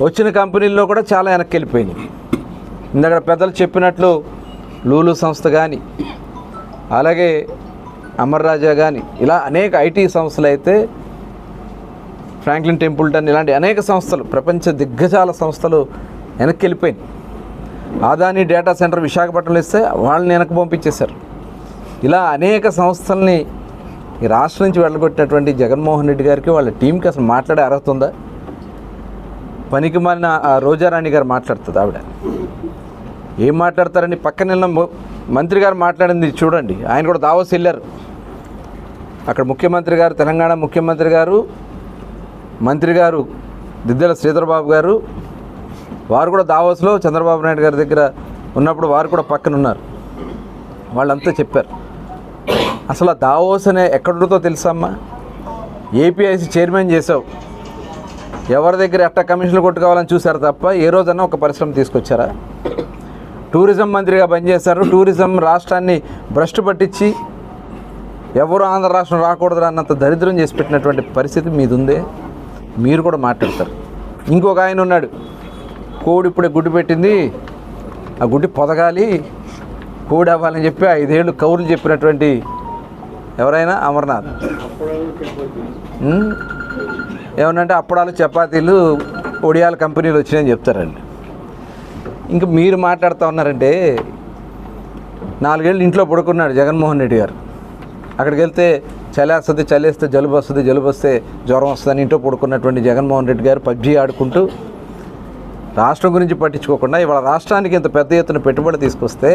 వచ్చిన కంపెనీల్లో కూడా చాలా వెనక్కి వెళ్ళిపోయినాయి. ఇందాక పెద్దలు చెప్పినట్లు లూలు సంస్థ కానీ, అలాగే అమర్ రాజా కానీ, ఇలా అనేక ఐటీ సంస్థలు అయితే, ఫ్రాంక్లిన్ టెంపుల్టన్, ఇలాంటి అనేక సంస్థలు, ప్రపంచ దిగ్గజాల సంస్థలు వెనక్కి వెళ్ళిపోయినాయి. అదాని డేటా సెంటర్ విశాఖపట్నంలో ఇస్తే వాళ్ళని వెనక్కి పంపించేశారు. ఇలా అనేక సంస్థల్ని ఈ రాష్ట్రం నుంచి వెళ్ళగొట్టినటువంటి జగన్మోహన్ రెడ్డి గారికి, వాళ్ళ టీంకి అసలు మాట్లాడే అర్హత ఉందా? పనికి మాలిన రోజారాణి గారు మాట్లాడుతుంది. ఆవిడ ఏం మాట్లాడతారని పక్కన మంత్రి గారు మాట్లాడింది చూడండి. ఆయన కూడా దావోస్ వెళ్ళారు. అక్కడ ముఖ్యమంత్రి గారు, తెలంగాణ ముఖ్యమంత్రి గారు, మంత్రి గారు దిద్దెల శ్రీధర్బాబు గారు, వారు కూడా దావోస్లో చంద్రబాబు నాయుడు గారి దగ్గర ఉన్నప్పుడు వారు కూడా పక్కన ఉన్నారు. వాళ్ళంతా చెప్పారు. అసలు ఆ దావోస్ అనే ఎక్కడుంటుందో తెలుసమ్మా? ఏపీఐసి చైర్మన్ చేసావు, ఎవరి దగ్గర ఎట్టా కమిషన్లు కొట్టుకోవాలని చూశారు తప్ప ఏ రోజన్నా ఒక పరిశ్రమ తీసుకొచ్చారా? టూరిజం మంత్రిగా పనిచేశారు. టూరిజం రాష్ట్రాన్ని భ్రష్టు పట్టించి ఎవరు ఆంధ్ర రాష్ట్రం రాకూడదు అన్నంత దరిద్రం చేసి పెట్టినటువంటి పరిస్థితి మీది ఉందే. మీరు కూడా మాట్లాడతారు. ఇంకొక ఆయన ఉన్నాడు, కోడి ఇప్పుడే గుడ్డు పెట్టింది, ఆ గుడ్డి పొదగాలి, కోడి అవ్వాలని చెప్పి 5 ఏళ్ళు కౌరులు చెప్పినటువంటి ఎవరైనా అమర్నాథ్ ఏమన్నంటే అప్పడాలు చపాతీలు ఒడియాల కంపెనీలు వచ్చినాయని చెప్తారండి. ఇంకా మీరు మాట్లాడుతూ ఉన్నారంటే, 4 ఏళ్ళు ఇంట్లో పడుకున్నాడు జగన్మోహన్ రెడ్డి గారు. అక్కడికి వెళ్తే చలేస్తుంది, చలేస్తే జలుబు వస్తుంది, జలుబు వస్తే జ్వరం వస్తుందని ఇంట్లో పడుకున్నటువంటి జగన్మోహన్ రెడ్డి గారు పబ్జీ ఆడుకుంటూ రాష్ట్రం గురించి పట్టించుకోకుండా ఇవాళ రాష్ట్రానికి ఇంత పెద్ద ఎత్తున పెట్టుబడి తీసుకొస్తే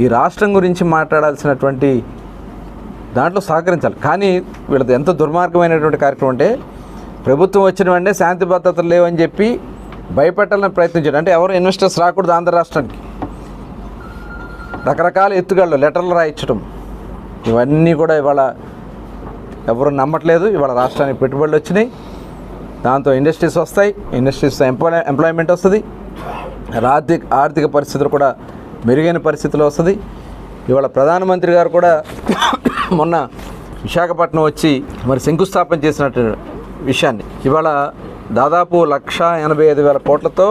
ఈ రాష్ట్రం గురించి మాట్లాడాల్సినటువంటి దాంట్లో సహకరించాలి. కానీ వీళ్ళది ఎంత దుర్మార్గమైనటువంటి కార్యక్రమం అంటే, ప్రభుత్వం వచ్చిన వెంటనే శాంతి భద్రతలు లేవని చెప్పి భయపెట్టాలని ప్రయత్నించాడు. అంటే ఎవరు ఇన్వెస్టర్స్ రాకూడదు ఆంధ్ర రాష్ట్రానికి, రకరకాల ఎత్తుగడలు, లెటర్లు రాయించడం, ఇవన్నీ కూడా ఇవాళ ఎవరు నమ్మట్లేదు. ఇవాళ రాష్ట్రానికి పెట్టుబడులు వచ్చినాయి, దాంతో ఇండస్ట్రీస్ వస్తాయి, ఇండస్ట్రీస్ ఎంప్లాయ్మెంట్ వస్తుంది, ఆర్థిక పరిస్థితులు కూడా మెరుగైన పరిస్థితులు వస్తుంది. ఇవాళ ప్రధానమంత్రి గారు కూడా మొన్న విశాఖపట్నం వచ్చి మరి శంకుస్థాపన చేసినట్టు విషయాన్ని, ఇవాళ దాదాపు 1,85,000 కోట్లతో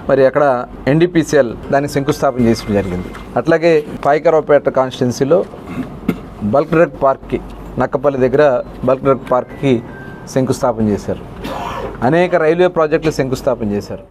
మరి అక్కడ ఎన్డీపీసీఎల్ దానికి శంకుస్థాపన చేయడం జరిగింది. అట్లాగే పాయకరావుపేట కాన్స్టిట్యున్సీలో బల్క్ డ్రగ్ పార్క్కి, నక్కపల్లి దగ్గర బల్క్ డ్రగ్ పార్క్కి శంకుస్థాపన చేశారు. అనేక రైల్వే ప్రాజెక్టులు శంకుస్థాపన చేశారు.